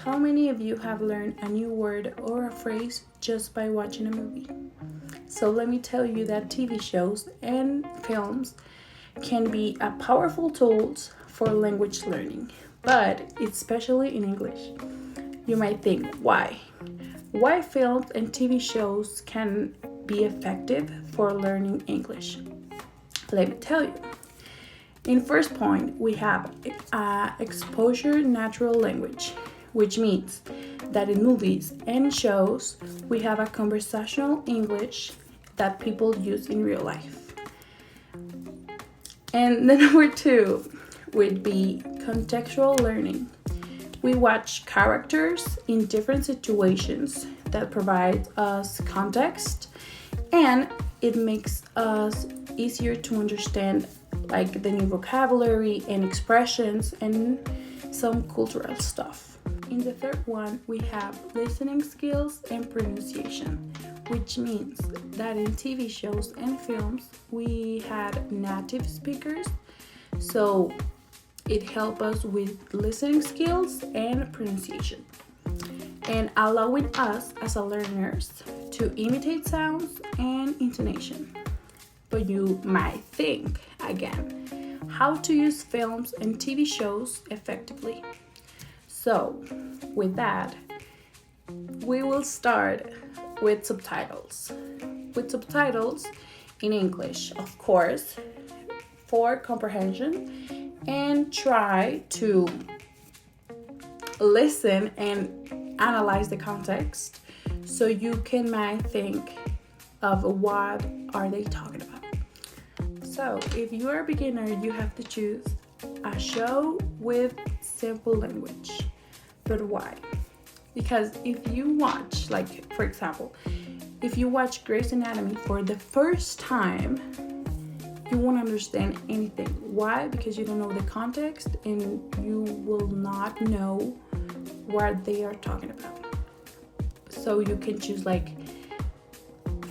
How many of you have learned a new word or a phrase just by watching a movie? So let me tell you that TV shows and films can be a powerful tools for language learning, but especially in English. You might think, why? Why films and TV shows can be effective for learning English? Let me tell you. In first point, we have exposure natural language, which means that in movies and shows, we have a conversational English that people use in real life. And the number two would be contextual learning. We watch characters in different situations that provide us context, and it makes us easier to understand like the new vocabulary and expressions and some cultural stuff. In the third one, we have listening skills and pronunciation, which means that in TV shows and films, we had native speakers, so it helps us with listening skills and pronunciation, and allowing us as learners to imitate sounds and intonation. But you might think, again, how to use films and TV shows effectively. So, with that, we will start with subtitles. With subtitles in English, of course, for comprehension, and try to listen and analyze the context so you can might think of what are they talking about. So if you are a beginner, you have to choose a show with simple language. But why? Because if you watch, like for example, if you watch Grey's Anatomy for the first time, you won't understand anything. Why? Because you don't know the context and you will not know what they are talking about. So you can choose like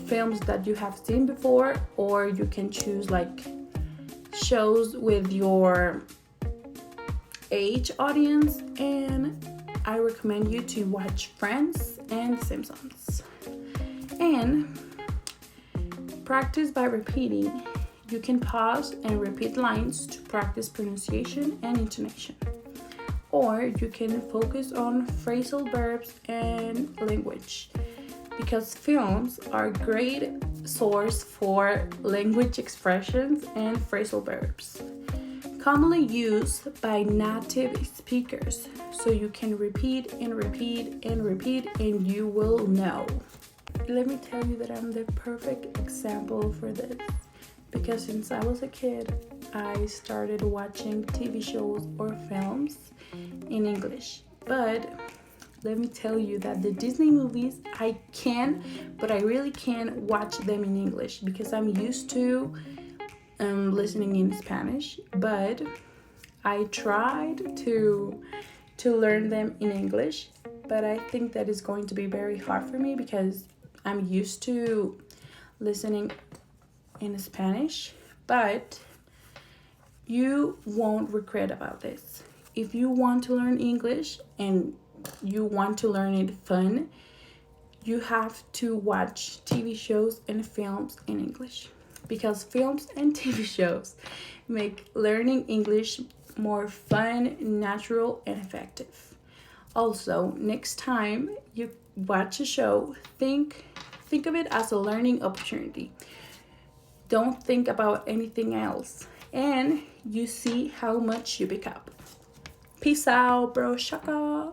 films that you have seen before, or you can choose like shows with your age audience, and I recommend you to watch Friends and Simpsons. And practice by repeating. You can pause and repeat lines to practice pronunciation and intonation. Or you can focus on phrasal verbs and language, because films are a great source for language expressions and phrasal verbs, commonly used by native speakers. So you can repeat and repeat and repeat and you will know. Let me tell you that I'm the perfect example for this, because since I was a kid, I started watching TV shows or films in English. But let me tell you that the Disney movies, I really can watch them in English because I'm used to listening in Spanish. But I tried to learn them in English, but I think that is going to be very hard for me because I'm used to listening in Spanish. But you won't regret about this. If you want to learn English and you want to learn it fun, you have to watch TV shows and films in English, because films and TV shows make learning English more fun, natural, and effective. Also, next time you watch a show, think of it as a learning opportunity. Don't think about anything else, and you see how much you pick up. Peace out, bro. Shaka.